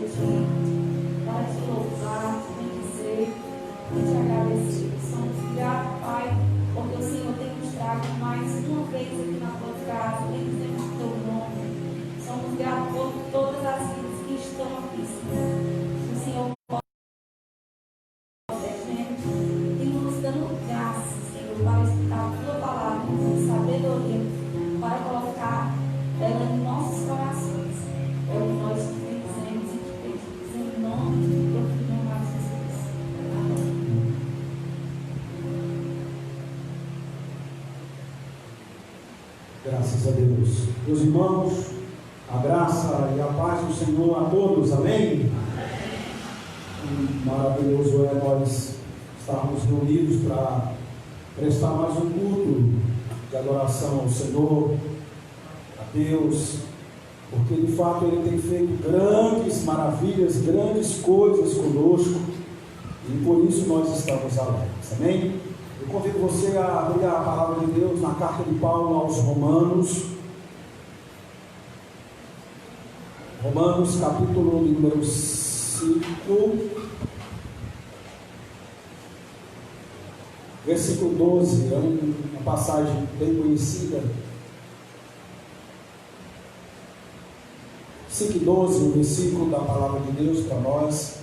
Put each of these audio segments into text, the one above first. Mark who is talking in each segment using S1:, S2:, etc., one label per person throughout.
S1: ti, para te louvar, te bendizer e te agradecer. Somos gratos, Pai, porque o Senhor tem nos trago mais uma vez aqui na tua casa, bendizemos o teu nome. Somos gratos por todas as vidas que estão aqui, Senhor. O Senhor protegendo e nos dando graça, Senhor, para escutar a tua palavra com sabedoria, para colocar ela em nossos corações. É o que nós te bendizemos e te pedimos em nome do teu filho amado Jesus. Amém.
S2: Graças a Deus. Meus irmãos, a graça e a paz do Senhor a todos, amém? Maravilhoso é nós estarmos reunidos para prestar mais um culto de adoração ao Senhor, a Deus, porque de fato Ele tem feito grandes maravilhas, grandes coisas conosco, e por isso nós estamos alegres, amém? Eu convido você a abrir a palavra de Deus na carta de Paulo aos Romanos, capítulo número 5, versículo 12, é uma passagem bem conhecida. 5:12, o versículo da palavra de Deus para nós.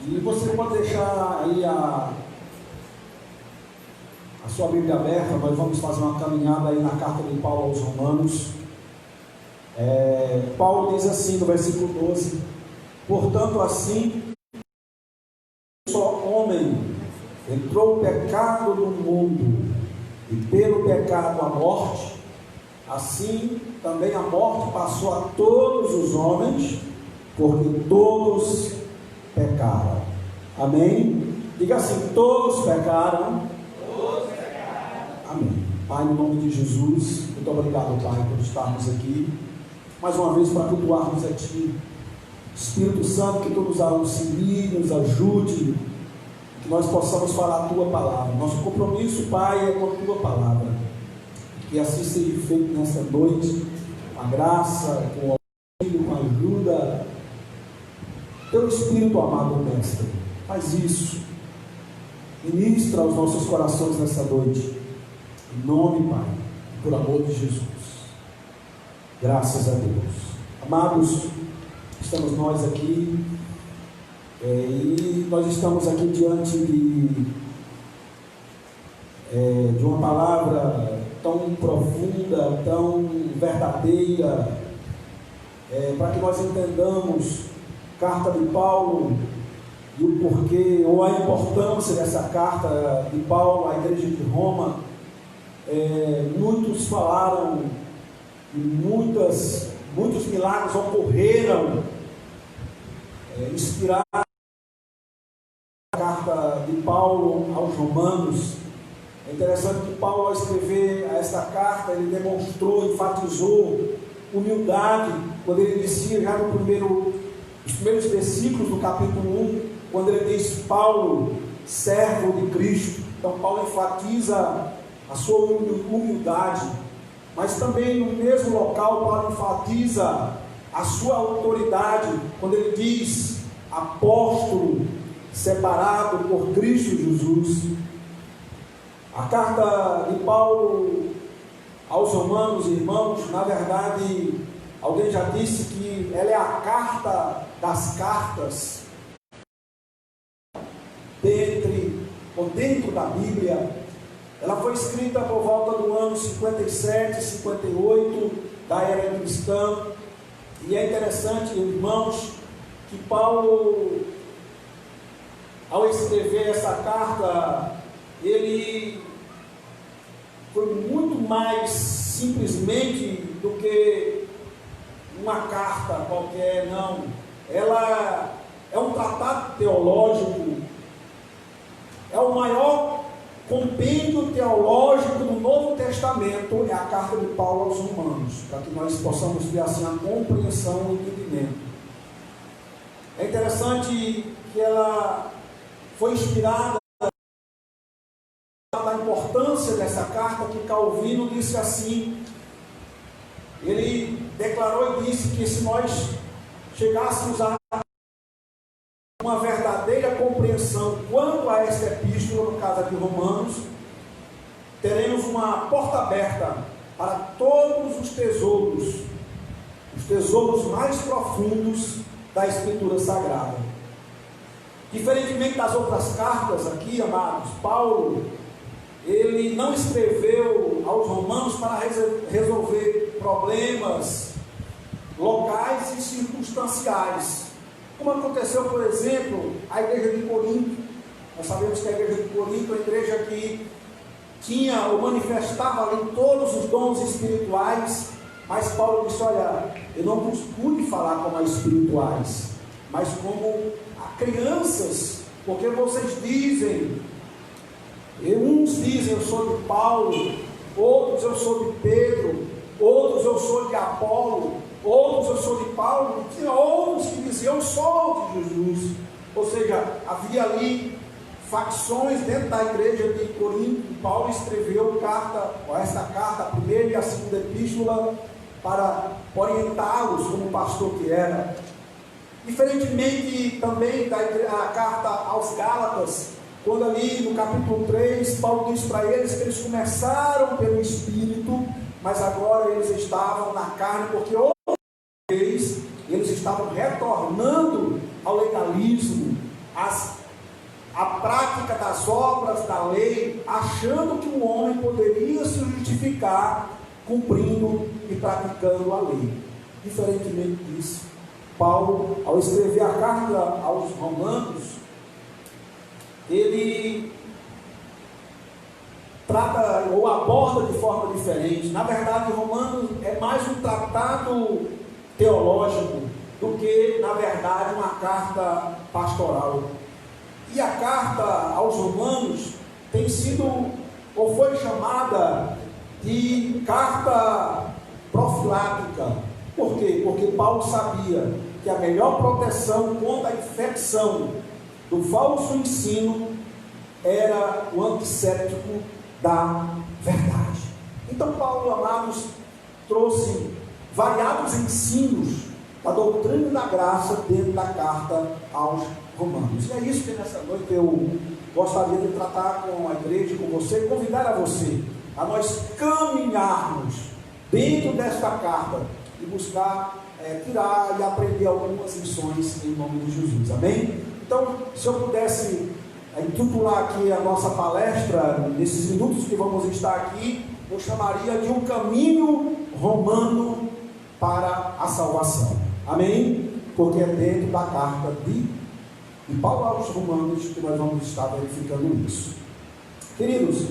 S2: E você pode deixar aí a sua Bíblia aberta. Nós vamos fazer uma caminhada aí na carta de Paulo aos Romanos. Paulo diz assim no versículo 12: portanto, assim, só homem entrou o pecado no mundo, e pelo pecado a morte, assim também a morte passou a todos os homens, porque todos pecaram. Amém? Diga assim: todos pecaram. Todos pecaram. Amém. Pai, no nome de Jesus, muito obrigado, Pai, por estarmos aqui mais uma vez para cultuarmos a Ti. Espírito Santo, que Tu nos auxilie, nos ajude, que nós possamos falar a Tua palavra. Nosso compromisso, Pai, é com a Tua palavra. Que assim seja feito nesta noite, com a graça, com o auxílio, com a ajuda. Teu Espírito amado Mestre, faz isso. Ministra aos nossos corações nessa noite. Em nome, Pai, por amor de Jesus. Graças a Deus. Amados, estamos nós aqui, e nós estamos aqui diante de uma palavra tão profunda, tão verdadeira, para que nós entendamos carta de Paulo e o porquê, ou a importância dessa carta de Paulo à igreja de Roma. Muitos falaram e muitos milagres ocorreram, inspirados na carta de Paulo aos Romanos. É interessante que Paulo, ao escrever esta carta, ele demonstrou, enfatizou humildade, quando ele dizia, já nos primeiros versículos do capítulo 1, quando ele diz: Paulo, servo de Cristo. Então Paulo enfatiza a sua humildade, mas também no mesmo local Paulo enfatiza a sua autoridade, quando ele diz: apóstolo separado por Cristo Jesus. A carta de Paulo aos Romanos, irmãos, na verdade, alguém já disse que ela é a carta das cartas, dentro da Bíblia. Ela foi escrita por volta do ano 57, 58 da era cristã. E é interessante, irmãos, que Paulo, ao escrever essa carta, ele foi muito mais simplesmente do que uma carta qualquer, não. Ela é um tratado teológico, é o maior compêndio teológico do Novo Testamento, é a carta de Paulo aos Romanos, para que nós possamos ter assim a compreensão e o entendimento. É interessante que ela foi inspirada da importância dessa carta, que Calvino disse assim, ele declarou e disse que se nós chegássemos a uma verdadeira compreensão quanto a esta epístola, no caso aqui Romanos, teremos uma porta aberta para todos os tesouros mais profundos da Escritura Sagrada. Diferentemente das outras cartas aqui, amados, Paulo, ele não escreveu aos romanos para resolver problemas locais e circunstanciais, como aconteceu, por exemplo, a igreja de Corinto. Nós sabemos que a igreja de Corinto é uma igreja que tinha ou manifestava ali todos os dons espirituais, mas Paulo disse: olha, eu não vos pude falar como a espirituais, mas como a crianças, porque vocês dizem, uns dizem eu sou de Paulo, outros eu sou de Pedro, outros eu sou de Apolo, outros eu sou de Paulo, e tinha outros que diziam eu sou de Jesus. Ou seja, havia ali facções dentro da igreja de Corinto. Paulo escreveu esta carta, a primeira e a segunda epístola, para orientá-los como pastor que era. Diferentemente também da carta aos Gálatas, quando ali no capítulo 3, Paulo diz para eles que eles começaram pelo Espírito, mas agora eles estavam na carne, porque outra vez eles estavam retornando ao legalismo, a prática das obras da lei, achando que o homem poderia se justificar cumprindo e praticando a lei. Diferentemente disso, Paulo, ao escrever a carta aos romanos, ele trata ou aborda de forma diferente. Na verdade, Romanos é mais um tratado teológico do que, na verdade, uma carta pastoral. E a carta aos romanos tem sido, ou foi chamada de carta profilática. Por quê? Porque Paulo sabia que a melhor proteção contra a infecção do falso ensino era o antisséptico da verdade. Então Paulo, amados, trouxe variados ensinos da doutrina da graça dentro da carta aos romanos. E é isso que nessa noite eu gostaria de tratar com a igreja, com você, convidar a você a nós caminharmos dentro desta carta e buscar tirar e aprender algumas lições em nome de Jesus. Amém? Então, se eu pudesse intitular aqui a nossa palestra, nesses minutos que vamos estar aqui, eu chamaria de um caminho romano para a salvação. Amém? Porque é dentro da carta de Paulo aos Romanos que nós vamos estar verificando isso. Queridos,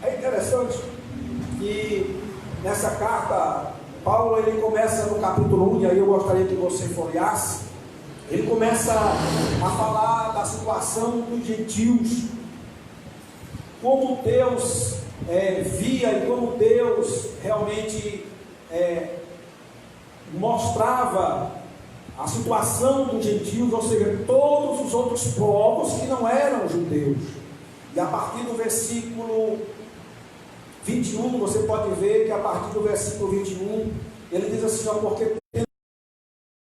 S2: é interessante que nessa carta, Paulo ele começa no capítulo 1, e aí eu gostaria que você folheasse. Ele começa a falar da situação dos gentios, como Deus via e como Deus realmente mostrava a situação dos gentios, ou seja, todos os outros povos que não eram judeus. E a partir do versículo 21, você pode ver que a partir do versículo 21, ele diz assim: porque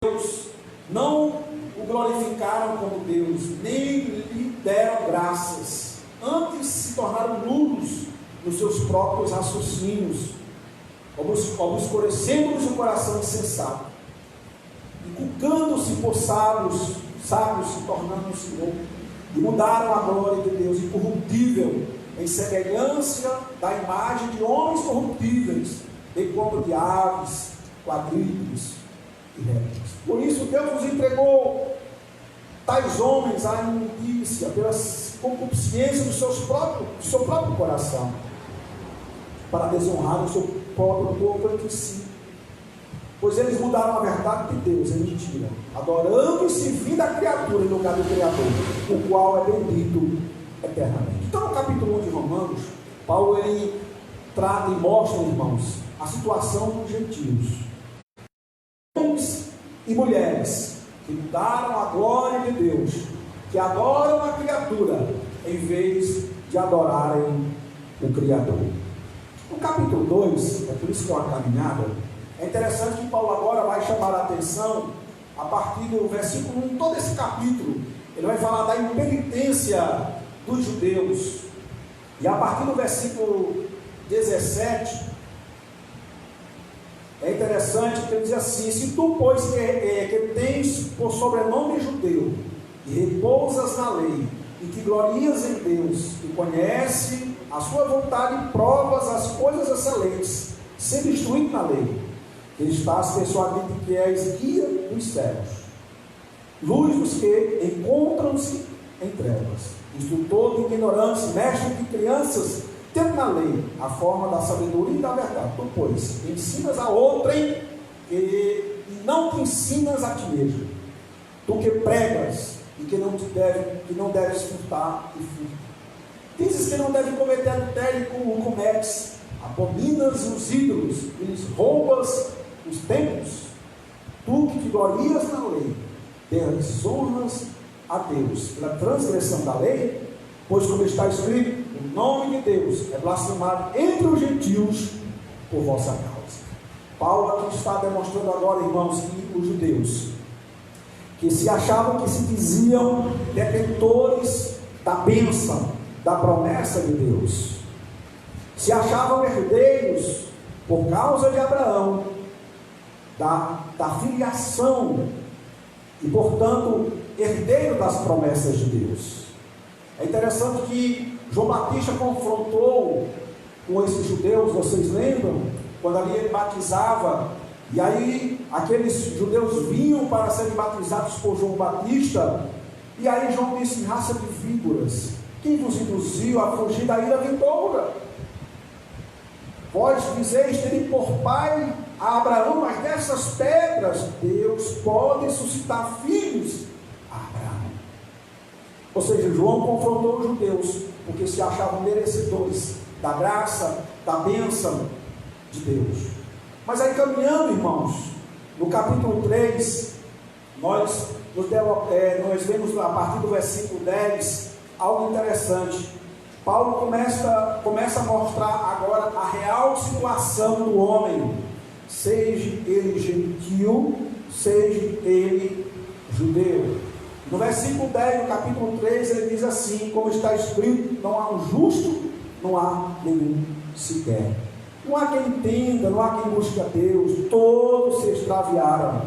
S2: Deus não o glorificaram como Deus, nem lhe deram graças, antes se tornaram nulos nos seus próprios raciocínios, obscurecendo-lhes o coração insensato, inculcando-se por sábios se tornando-se loucos, e mudaram a glória de Deus incorruptível em semelhança da imagem de homens corruptíveis, bem como de aves, quadrúpedes e répteis. Por isso Deus nos entregou tais homens à imundícia, pela concupiscência do seu próprio coração, para desonrar o seu próprio povo entre si. Pois eles mudaram a verdade de Deus em mentira, adorando e servindo a criatura em lugar do Criador, o qual é bendito eternamente. Então, no capítulo 1 de Romanos, Paulo ele trata e mostra, irmãos, a situação dos gentios, homens e mulheres que mudaram a glória de Deus, que adoram a criatura em vez de adorarem o Criador. No capítulo 2, é por isso que é uma caminhada, é interessante que Paulo agora vai chamar a atenção a partir do versículo 1, todo esse capítulo, ele vai falar da impenitência dos judeus. E a partir do versículo 17, é interessante que ele diz assim: se tu, pois, que tens por sobrenome judeu, e repousas na lei, e que glorias em Deus, e conhece a sua vontade, e provas as coisas excelentes, sendo instruído na lei, que estás persuadido que és guia dos cegos, luz dos que encontram-se em trevas, instrutor de ignorantes, mestre de crianças, tendo na lei a forma da sabedoria e da verdade. Tu, pois, ensinas a outrem e não te ensinas a ti mesmo. Tu que pregas e que não deves furtar e furta. Dizes que não deve cometer adultério e cometes, abominas os ídolos e lhes roubas os templos. Tu que te glorias na lei, desonras a Deus pela transgressão da lei, pois como está escrito, o nome de Deus é blasfemado entre os gentios por vossa causa. Paulo aqui está demonstrando agora, irmãos, que os judeus, que se achavam, que se diziam detentores da bênção, da promessa de Deus, se achavam herdeiros por causa de Abraão, da filiação, e portanto herdeiro das promessas de Deus. É interessante que João Batista confrontou com esses judeus, vocês lembram? Quando ali ele batizava, e aí aqueles judeus vinham para serem batizados por João Batista, e aí João disse: raça de víboras, quem vos induziu a fugir da ira vindoura? Vós dizeis terem por pai a Abraão, mas dessas pedras Deus pode suscitar filhos a Abraão. Ou seja, João confrontou os judeus porque se achavam merecedores da graça, da bênção de Deus. Mas aí, caminhando, irmãos, no capítulo 3, nós vemos a partir do versículo 10 algo interessante. Paulo começa a mostrar agora a real situação do homem, seja ele gentil, seja ele judeu. No versículo 10 do capítulo 3, ele diz assim, como está escrito: não há um justo, não há nenhum sequer. Não há quem entenda, não há quem busque a Deus, todos se extraviaram,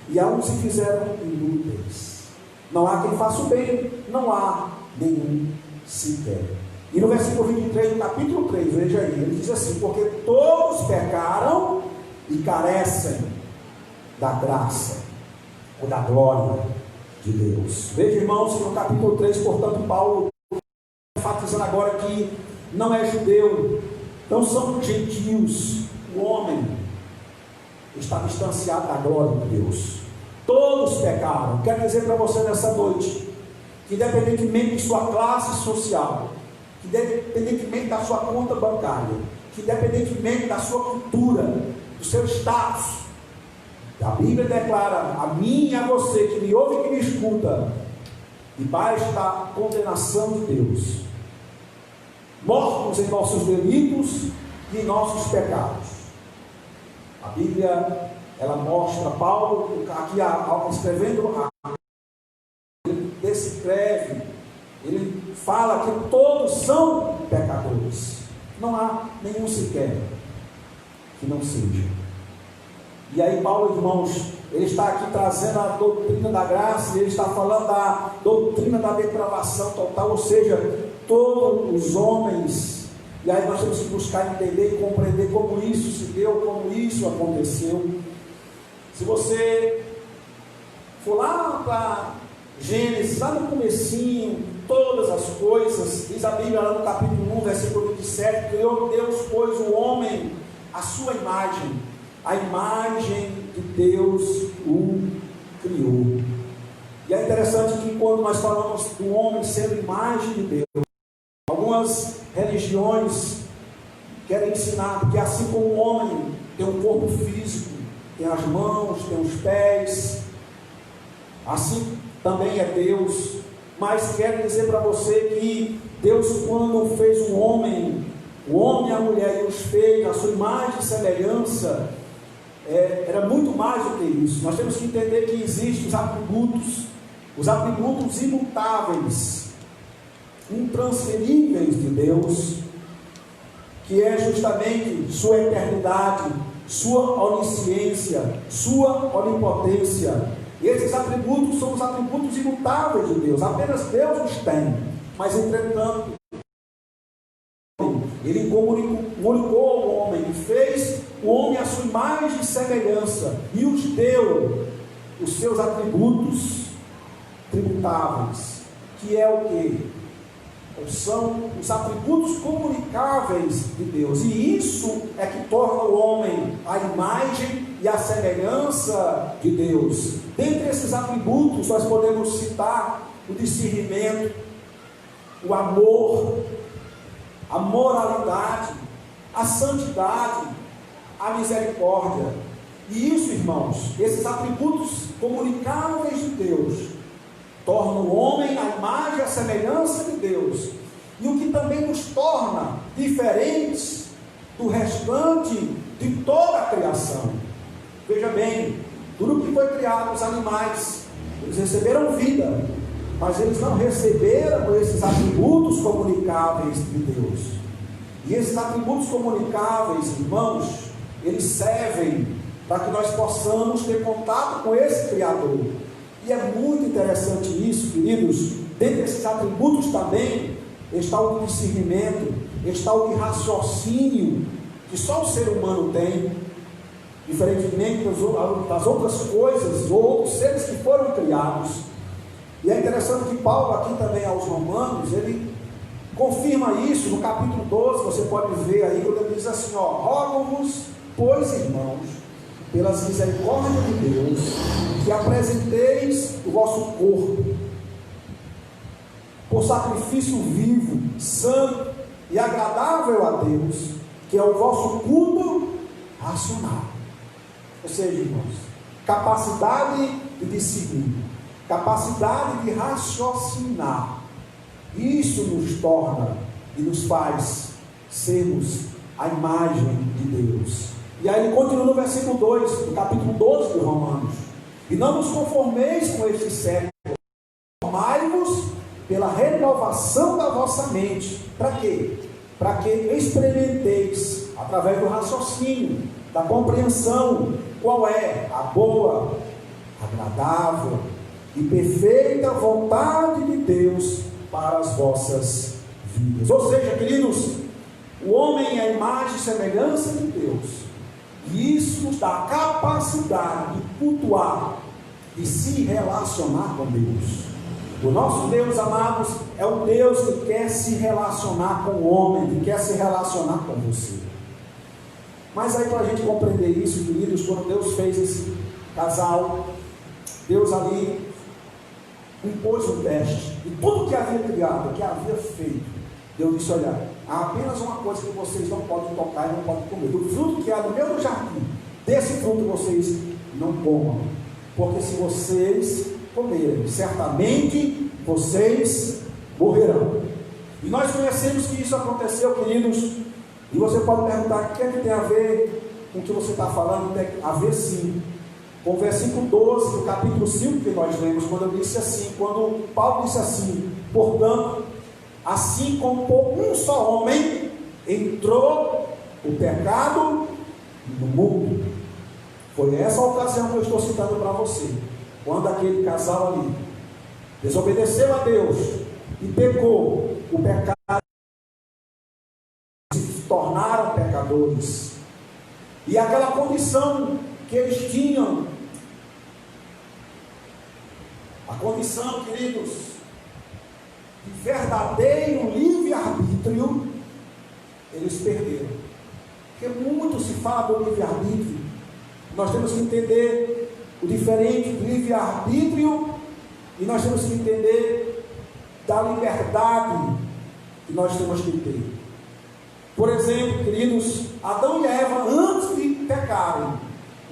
S2: e a uns se fizeram inúteis. Não há quem faça o bem, não há nenhum sequer. E no versículo 23 do capítulo 3, veja aí, ele diz assim: porque todos pecaram e carecem da graça ou da glória de Deus. Veja, irmãos, que no capítulo 3, portanto, Paulo enfatizando agora que não é judeu, não são gentios, o homem está distanciado da glória de Deus. Todos pecaram. Quero dizer para você nessa noite que, independentemente de sua classe social, que independentemente da sua conta bancária, que independentemente da sua cultura, do seu status, a Bíblia declara a mim e a você que me ouve e que me escuta, debaixo da condenação de Deus, mortos em nossos delitos e em nossos pecados. A Bíblia, ela mostra, Paulo aqui escrevendo, ele descreve, ele fala que todos são pecadores, não há nenhum sequer que não seja. E aí Paulo, irmãos, ele está aqui trazendo a doutrina da graça, e ele está falando da doutrina da depravação total, ou seja, todos os homens. E aí nós temos que buscar entender e compreender como isso se deu, como isso aconteceu. Se você for lá para Gênesis, lá no comecinho, todas as coisas, diz a Bíblia lá no capítulo 1, versículo 27, criou Deus, pois, o homem à sua imagem, a imagem de Deus o criou. E é interessante que quando nós falamos do homem sendo imagem de Deus, algumas religiões querem ensinar que assim como o homem tem um corpo físico, tem as mãos, tem os pés, assim também é Deus. Mas quero dizer para você que Deus, quando fez o homem e a mulher, e os fez a sua imagem e semelhança, era muito mais do que isso. Nós temos que entender que existem os atributos imutáveis, intransferíveis de Deus, que é justamente sua eternidade, sua onisciência, sua onipotência. E esses atributos são os atributos imutáveis de Deus, apenas Deus os tem. Mas, entretanto, Ele comunicou ao homem e fez o homem à sua imagem e semelhança, e os deu os seus atributos tributáveis, que é o quê? São os atributos comunicáveis de Deus, e isso é que torna o homem a imagem e a semelhança de Deus. Dentre esses atributos nós podemos citar o discernimento, o amor, a moralidade, a santidade, a misericórdia. E isso, irmãos, esses atributos comunicáveis de Deus torna o homem a imagem e a semelhança de Deus, e o que também nos torna diferentes do restante de toda a criação. Veja bem, tudo que foi criado, os animais, eles receberam vida, mas eles não receberam esses atributos comunicáveis de Deus. E esses atributos comunicáveis, irmãos, eles servem para que nós possamos ter contato com esse Criador. E é muito interessante isso, queridos. Dentre esses atributos também está o discernimento, está o de raciocínio, que só o ser humano tem, diferentemente das outras coisas ou outros seres que foram criados. E é interessante que Paulo, aqui também aos Romanos, ele confirma isso no capítulo 12, você pode ver aí, quando ele diz assim, rogo-vos, pois, irmãos, pelas misericórdias de Deus, que apresenteis o vosso corpo por sacrifício vivo, santo e agradável a Deus, que é o vosso culto racional. Ou seja, irmãos, capacidade de discernir, capacidade de raciocinar. Isso nos torna e nos faz sermos a imagem de Deus. E aí ele continua no versículo 2, do capítulo 12 de Romanos: e não nos conformeis com este século, formai-vos pela renovação da vossa mente. Para quê? Para que experimenteis, através do raciocínio, da compreensão, qual é a boa, agradável e perfeita vontade de Deus para as vossas vidas. Ou seja, queridos, o homem é a imagem e semelhança de Deus. E isso nos dá a capacidade de cultuar, de se relacionar com Deus. O nosso Deus, amados, é um Deus que quer se relacionar com o homem, que quer se relacionar com você. Mas aí, para a gente compreender isso, queridos, quando Deus fez esse casal, Deus ali impôs um teste. E tudo que havia criado, que havia feito, Deus disse: olha, há apenas uma coisa que vocês não podem tocar e não podem comer. Do fruto que há no meio do jardim, desse fruto vocês não comam. Porque se vocês comerem, certamente vocês morrerão. E nós conhecemos que isso aconteceu, queridos. E você pode perguntar: o que é que tem a ver com o que você está falando? Tem a ver, sim, com o versículo 12 do capítulo 5 que nós lemos, quando Paulo disse assim: portanto, assim como por um só homem entrou o pecado no mundo. Foi essa a ocasião que eu estou citando para você, quando aquele casal ali desobedeceu a Deus e pecou, o pecado, se tornaram pecadores. E aquela condição que eles tinham, a condição, queridos, de verdadeiro livre-arbítrio, eles perderam. Porque muito se fala do livre-arbítrio. Nós temos que entender o diferente do livre-arbítrio e nós temos que entender da liberdade que nós temos que ter. Por exemplo, queridos, Adão e Eva, antes de pecarem,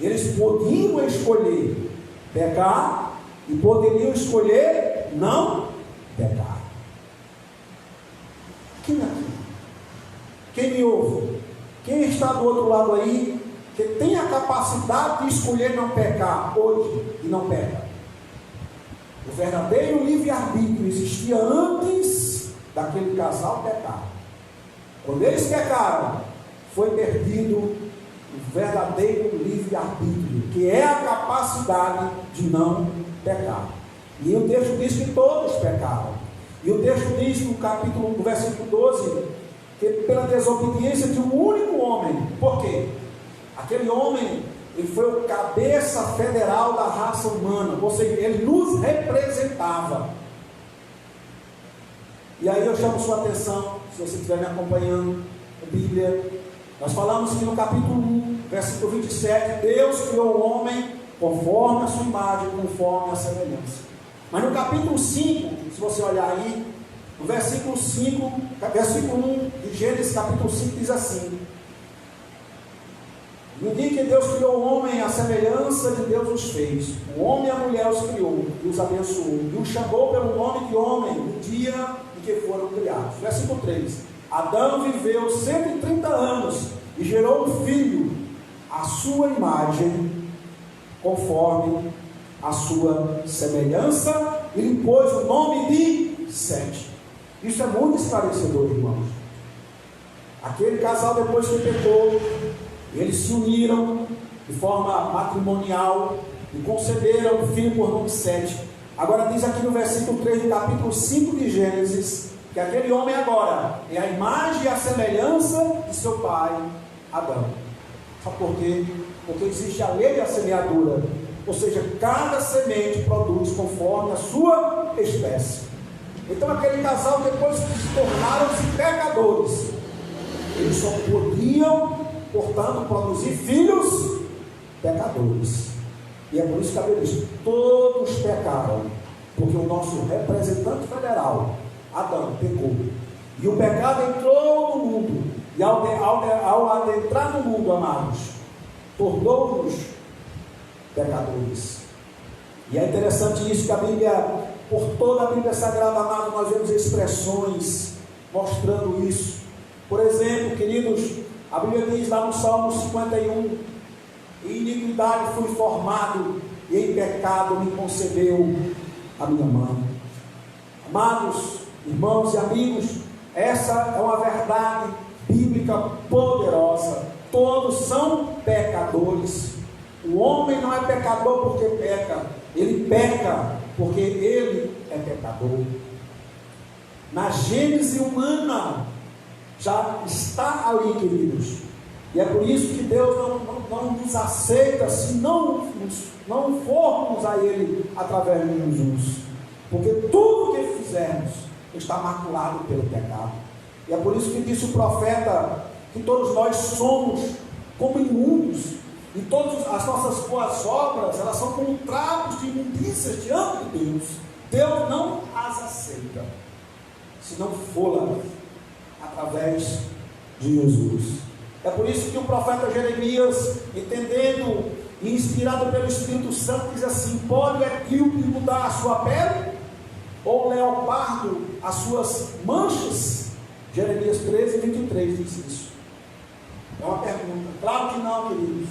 S2: eles podiam escolher pecar e poderiam escolher não pecar. Quem me ouve? Quem está do outro lado aí que tem a capacidade de escolher não pecar hoje e não peca. O verdadeiro livre-arbítrio existia antes daquele casal pecar. Quando eles pecaram, foi perdido o verdadeiro livre-arbítrio, que é a capacidade de não pecar. E o texto diz que todos pecaram. E o texto diz no versículo 12, que pela desobediência de um único homem. Por quê? Aquele homem, ele foi o cabeça federal da raça humana, ou seja, ele nos representava. E aí eu chamo sua atenção, se você estiver me acompanhando, a Bíblia, nós falamos que no capítulo 1, versículo 27, Deus criou o homem conforme a sua imagem, conforme a semelhança. Mas no capítulo 5, se você olhar aí, no versículo 5, versículo 1 de Gênesis, capítulo 5, diz assim: no dia que Deus criou o homem, a semelhança de Deus os fez. O homem e a mulher os criou e os abençoou. E os chamou pelo nome de homem no dia em que foram criados. Versículo 3. Adão viveu 130 anos e gerou um filho, à sua imagem, conforme a sua semelhança, e lhe pôs o nome de Sete. Isso é muito esclarecedor, irmãos. Aquele casal, depois que pecou, eles se uniram de forma matrimonial e conceberam um filho por nome Sete. Agora diz aqui no versículo 3 do capítulo 5 de Gênesis, que aquele homem agora é a imagem e a semelhança de seu pai, Adão. Sabe por quê? Porque existe a lei da semeadura, ou seja, cada semente produz conforme a sua espécie. Então aquele casal, depois que se tornaram-se pecadores, eles só podiam, portanto, produzir filhos pecadores. E é por isso que a Bíblia diz: todos pecaram, porque o nosso representante federal, Adão, pecou. E o pecado entrou no mundo, e ao adentrar no mundo, amados, tornou-nos pecadores. E é interessante isso, que a Bíblia, por toda a Bíblia Sagrada, amado, nós vemos expressões mostrando isso. Por exemplo, queridos, a Bíblia diz lá no Salmo 51: em iniquidade fui formado, e em pecado me concebeu a minha mãe. Amados, irmãos e amigos, essa é uma verdade bíblica poderosa. Todos são pecadores. O homem não é pecador porque peca, ele peca porque ele é pecador. Na gênese humana já está ali, queridos. E é por isso que Deus não nos aceita se não formos a Ele através de Jesus. Porque tudo que fizermos está maculado pelo pecado. E é por isso que disse o profeta que todos nós somos como imundos. E todas as nossas boas obras, elas são como trapos de imundícias diante de Deus. Deus não as aceita se não for lá através de Jesus. É por isso que o profeta Jeremias, entendendo e inspirado pelo Espírito Santo, diz assim: pode o etíope mudar a sua pele? Ou o leopardo as suas manchas? Jeremias 13, 23 diz isso. É uma pergunta. Claro que não, queridos.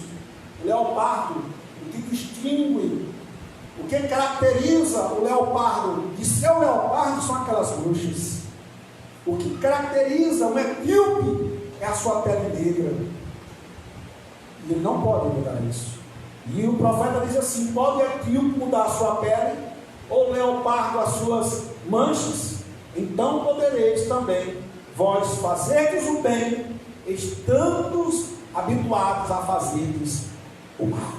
S2: O leopardo, o que distingue, o que caracteriza o leopardo de seu leopardo são aquelas manchas. O que caracteriza o etíope é a sua pele negra. E ele não pode mudar isso. E o profeta diz assim: pode o etíope mudar a sua pele, ou o leopardo as suas manchas? Então podereis também vós fazerdes o bem, estando habituados a fazerdes o mal.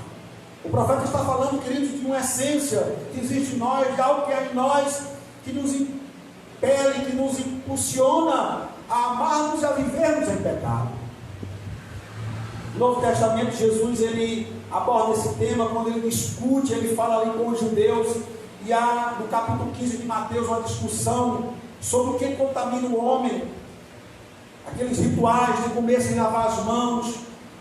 S2: O profeta está falando, queridos, de uma essência que existe em nós, de algo que é em nós, que nos impele, que nos impulsiona a amarmos e a vivermos em pecado. No Novo Testamento, Jesus, ele aborda esse tema quando ele discute, ele fala ali com os judeus, e há no capítulo 15 de Mateus uma discussão sobre o que contamina o homem, aqueles rituais de comer sem lavar as mãos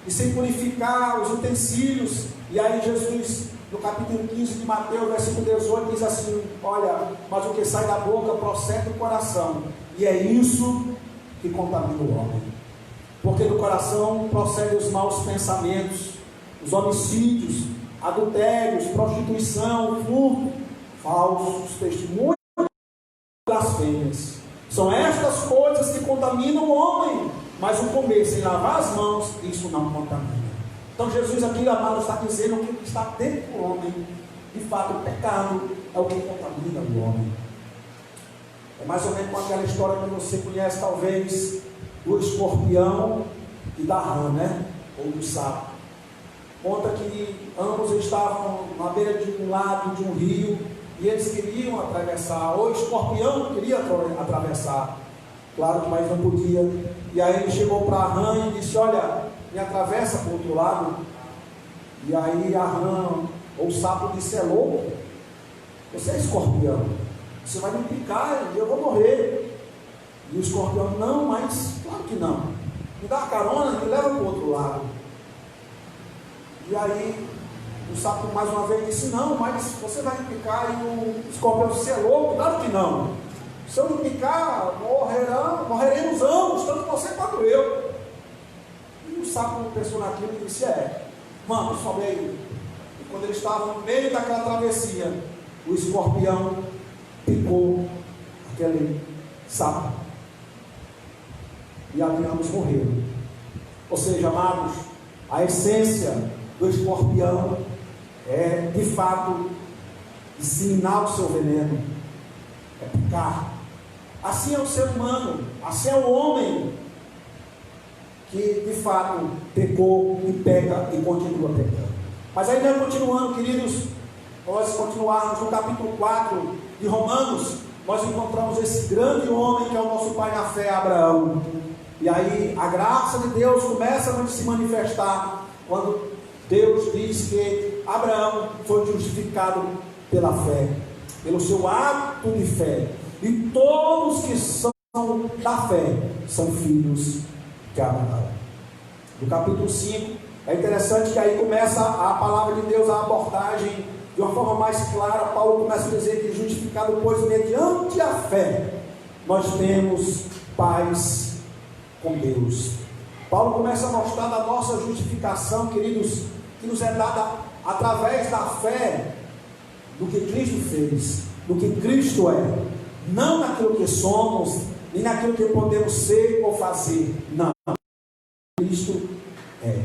S2: e sem purificar os utensílios. E aí Jesus, no capítulo 15 de Mateus, versículo 18, diz assim: olha, mas o que sai da boca procede do coração, e é isso que contamina o homem, porque do coração procedem os maus pensamentos, os homicídios, adultérios, prostituição, furto, falsos testemunhos, blasfêmias. São estas coisas que contaminam o homem, mas o comer sem lavar as mãos, isso não contamina. Então Jesus aqui, amado, está dizendo que o que está dentro do homem, de fato o pecado é o que contamina o homem. É mais ou menos com aquela história que você conhece talvez, do escorpião e da rã, né? Ou do sapo. Conta que ambos estavam na beira de um lago, de um rio, e eles queriam atravessar. O escorpião queria atravessar, claro que mais não podia. E aí ele chegou para a rã e disse: olha, me atravessa para o outro lado. E aí a rã, ou o sapo, disse: é louco, você é escorpião, você vai me picar e eu vou morrer. E o escorpião: não, mas claro que não, me dá a carona, me leva para o outro lado. E aí o sapo mais uma vez disse: não, mas você vai me picar. E o escorpião: você é louco? Claro que não, se eu me picar, morreremos ambos, tanto você quanto eu. E o sapo pensou naquilo e disse: vamos, sobe aí. E quando eles estavam no meio daquela travessia, o escorpião picou aquele sapo, e ali ambos morreram. Ou seja, amados, a essência do escorpião é, de fato, disseminar o seu veneno, é picar. Assim é o ser humano, assim é o homem que, de fato, pecou e peca e continua pecando. Mas ainda continuando, queridos, nós continuarmos no capítulo 4 de Romanos, nós encontramos esse grande homem que é o nosso pai na fé, Abraão. E aí a graça de Deus começa a se manifestar quando Deus diz que Abraão foi justificado pela fé, pelo seu ato de fé. E todos que são da fé são filhos de Abraão. No capítulo 5, é interessante que aí começa a palavra de Deus, a abordagem de uma forma mais clara. Paulo começa a dizer que justificado, pois mediante a fé, nós temos paz com Deus. Paulo começa a mostrar da nossa justificação, queridos, que nos é dada através da fé do que Cristo fez, do que Cristo é, não naquilo que somos, nem naquilo que podemos ser ou fazer, não, Cristo é.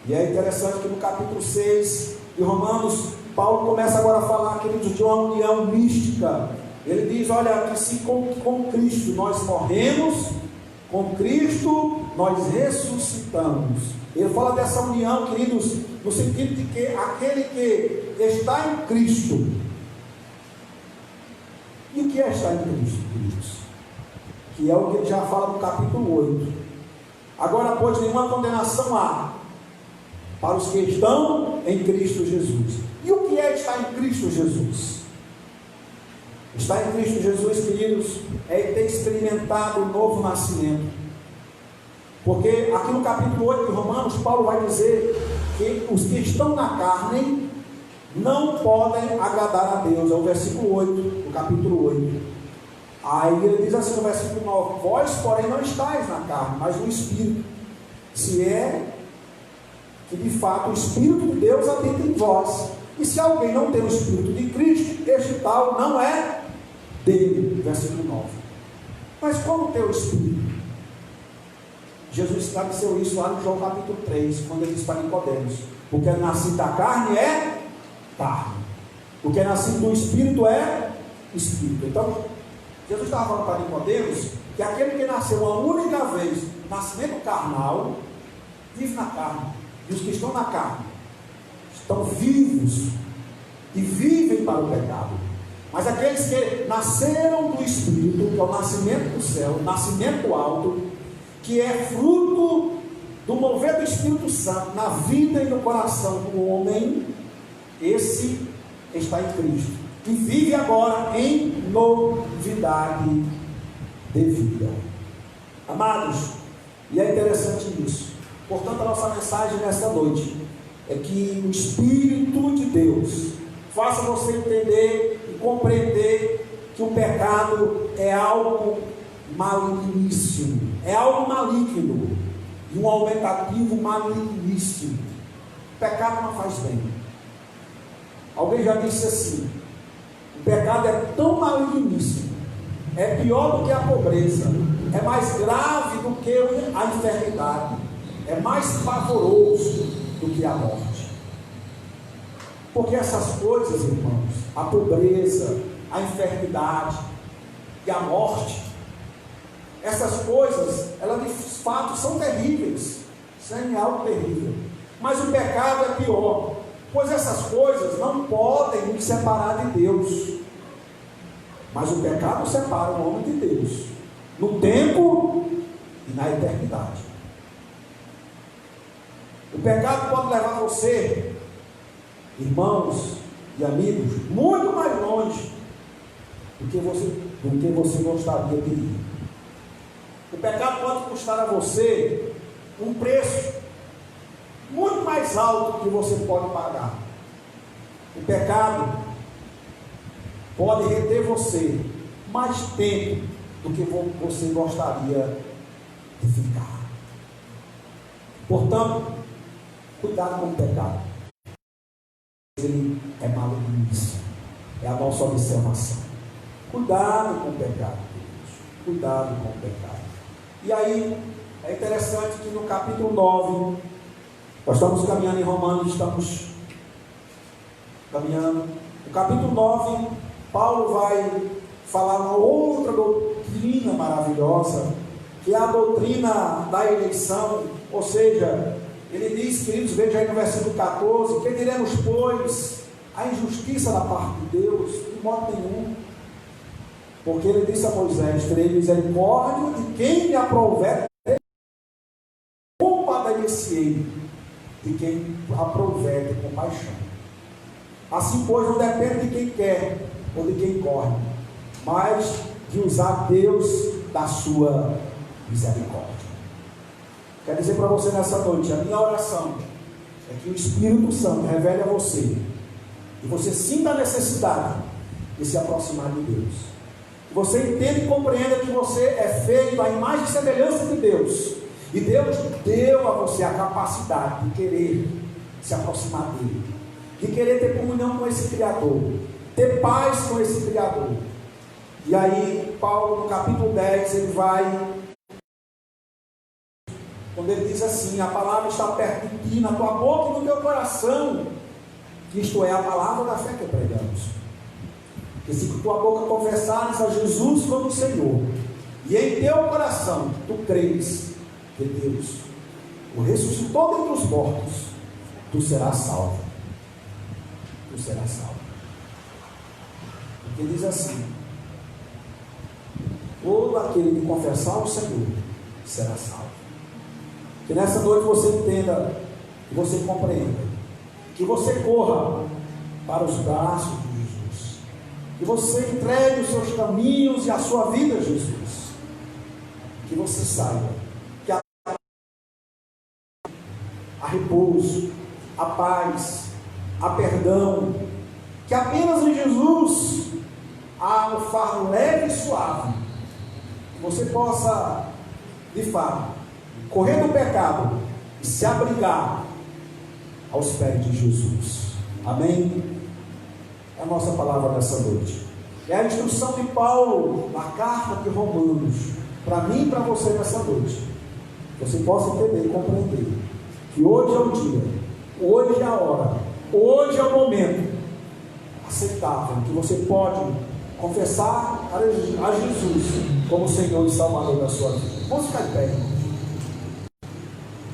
S2: E é interessante que no capítulo 6 de Romanos, Paulo começa agora a falar, queridos, de uma união mística. Ele diz: olha, que se com Cristo nós morremos, com Cristo nós ressuscitamos. Ele fala dessa união, queridos, no sentido de que aquele que está em Cristo. E o que é estar em Cristo, queridos? Que é o que ele já fala no capítulo 8. Agora, pois, nenhuma condenação há para os que estão em Cristo Jesus. E o que é estar em Cristo Jesus? Estar em Cristo Jesus, queridos, é ter experimentado o novo nascimento. Porque aqui no capítulo 8 de Romanos, Paulo vai dizer que os que estão na carne não podem agradar a Deus. É o versículo 8, do capítulo 8. Aí ele diz assim no versículo 9: vós, porém, não estáis na carne, mas no Espírito, se é que de fato o Espírito de Deus habita em vós. E se alguém não tem o Espírito de Cristo, este tal não é dele. Versículo 9. Mas como ter o Espírito? Jesus esclareceu isso lá no João capítulo 3, quando ele disse para Nicodemos: o que é nascido da carne é carne, o que é nascido do Espírito é Espírito. Então, Jesus estava falando para Nicodemos que aquele que nasceu uma única vez, nascimento carnal, vive na carne. E os que estão na carne estão vivos e vivem para o pecado. Mas aqueles que nasceram do Espírito, que é o nascimento do céu, o nascimento alto, que é fruto do mover do Espírito Santo na vida e no coração do homem, esse está em Cristo e vive agora em novidade de vida. Amados, e é interessante isso. Portanto, a nossa mensagem nesta noite é que o Espírito de Deus faça você entender e compreender que o pecado é algo maligníssimo, é algo maligno, e um aumentativo maligníssimo. pecado não faz bem. Alguém já disse assim: o pecado é tão maligníssimo, é pior do que a pobreza, é mais grave do que a enfermidade, é mais pavoroso do que a morte. Porque essas coisas, irmãos, a pobreza, a enfermidade e a morte, essas coisas, elas de fato são terríveis, isso é algo terrível. Mas o pecado é pior, pois essas coisas não podem nos separar de Deus. Mas o pecado separa o homem de Deus, no tempo e na eternidade. O pecado pode levar você, irmãos e amigos, muito mais longe do que você gostaria de ir. O pecado pode custar a você um preço muito mais alto que você pode pagar. O pecado pode reter você mais tempo do que você gostaria de ficar. Portanto, cuidado com o pecado. Ele é maligníssimo. É a nossa observação. Cuidado com o pecado, queridos. Cuidado com o pecado. E aí, é interessante que no capítulo 9, nós estamos caminhando em Romanos, estamos caminhando. No capítulo 9, Paulo vai falar uma outra doutrina maravilhosa, que é a doutrina da eleição. Ou seja, ele diz, queridos, veja aí no versículo 14: que diremos, pois, a injustiça da parte de Deus? De modo nenhum. Porque ele disse a Moisés: terei misericórdia de quem me aprouver, compadecei de quem aprouver de compaixão. Assim, pois, não depende de quem quer ou de quem corre, mas de usar Deus da sua misericórdia. Quero dizer para você nessa noite, a minha oração é que o Espírito Santo revele a você, e você sinta a necessidade de se aproximar de Deus. Você entenda e compreenda que você é feito à imagem e semelhança de Deus, e Deus deu a você a capacidade de querer se aproximar dele, de querer ter comunhão com esse Criador, ter paz com esse Criador. E aí Paulo, no capítulo 10, ele vai, quando ele diz assim: a palavra está perto de ti, na tua boca e no teu coração, que isto é a palavra da fé que pregamos. Que se com tua boca confessares a Jesus como Senhor, e em teu coração tu creres que Deus o ressuscitou dentre os mortos, tu serás salvo. Tu serás salvo. Porque diz assim: todo aquele que confessar o Senhor será salvo. Que nessa noite você entenda, que você compreenda, que você corra para os braços de Jesus, que você entregue os seus caminhos e a sua vida a Jesus, que você saiba que há repouso, há paz, há perdão, que apenas em Jesus há um fardo leve e suave, que você possa, de fato, correr do pecado e se abrigar aos pés de Jesus. Amém? É a nossa palavra dessa noite. É a instrução de Paulo na carta de Romanos, para mim e para você nessa noite. Você possa entender e compreender que hoje é o dia, hoje é a hora, hoje é o momento aceitável que você pode confessar a Jesus como Senhor e Salvador da sua vida. Vamos ficar de pé, irmãos.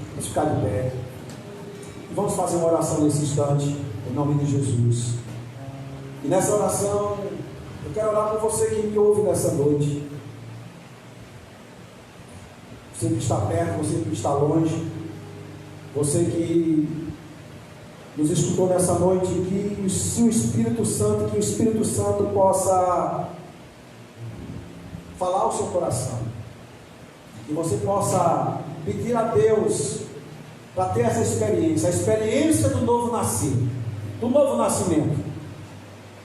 S2: Vamos ficar de pé. E vamos fazer uma oração nesse instante, em nome de Jesus. E nessa oração, eu quero orar por você que me ouve nessa noite. Você que está perto, você que está longe, você que nos escutou nessa noite, que se o Espírito Santo possa falar ao seu coração, que você possa pedir a Deus para ter essa experiência, a experiência do novo nascer, do novo nascimento,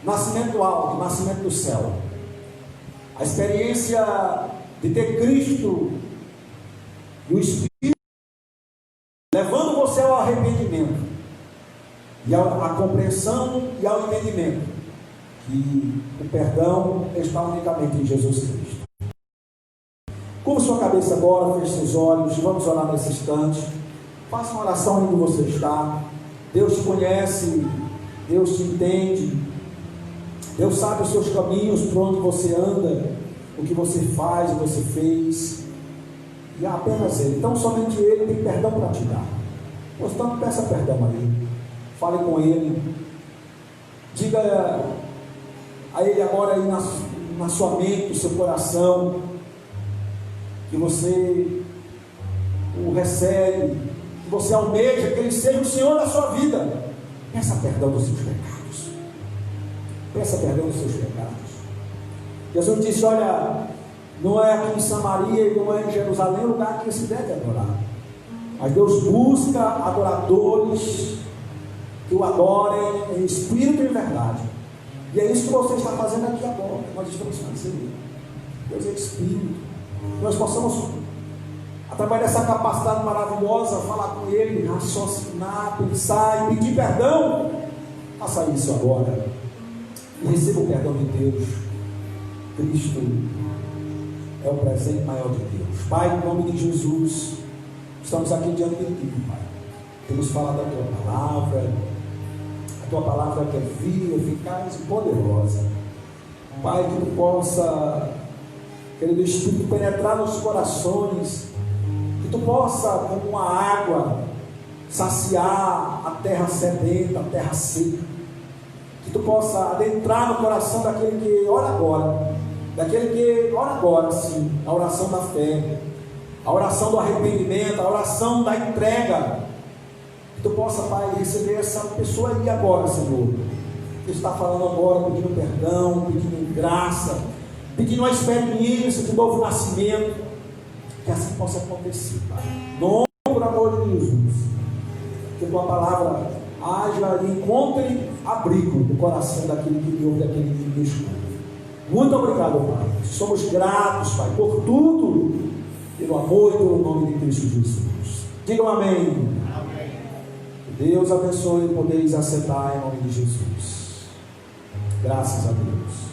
S2: nascimento alto, nascimento do céu, a experiência de ter Cristo e o Espírito levando você ao arrependimento, e a compreensão e ao entendimento que o perdão está unicamente em Jesus Cristo. Curva sua cabeça agora, feche seus olhos, vamos orar nesse instante. Faça uma oração onde você está. Deus te conhece, Deus te entende, Deus sabe os seus caminhos, por onde você anda, o que você faz, o que você fez, e apenas Ele, então somente Ele tem perdão para te dar. Portanto, peça perdão a Ele, fale com Ele, diga a Ele agora aí na sua mente, no seu coração, que você o recebe, que você almeja que Ele seja o Senhor da sua vida. Peça perdão dos seus pecados, peça perdão dos seus pecados. Jesus disse: olha, não é aqui em Samaria e não é em Jerusalém o lugar que se deve adorar, mas Deus busca adoradores que o adorem em espírito e em verdade. E é isso que você está fazendo aqui agora. Nós estamos fazendo. Deus é espírito. Nós possamos, através dessa capacidade maravilhosa, falar com Ele, raciocinar, pensar e pedir perdão. Faça isso agora e receba o perdão de Deus. Cristo é o presente maior de Deus. Pai, em nome de Jesus, estamos aqui diante de Ti, Pai. Temos falado da Tua palavra, a Tua palavra que é viva, eficaz e poderosa. Pai, que Tu possa, querido Espírito, penetrar nos corações, que Tu possa, como uma água, saciar a terra sedenta, a terra seca, que Tu possa adentrar no coração daquele que ora agora, sim, a oração da fé, a oração do arrependimento, a oração da entrega, que Tu possa, Pai, receber essa pessoa aí agora, Senhor, que está falando agora, pedindo perdão, pedindo graça, pedindo uma experiência de novo nascimento, que assim possa acontecer, Pai. Não, por amor de Jesus, que Tua palavra haja e encontre abrigo no coração daquele que me ouve, daquele que me escuta. Muito obrigado, Pai. Somos gratos, Pai, por tudo, pelo amor e pelo nome de Cristo Jesus. Digam amém. Amém. Que Deus abençoe e podeis assentar em nome de Jesus. Graças a Deus.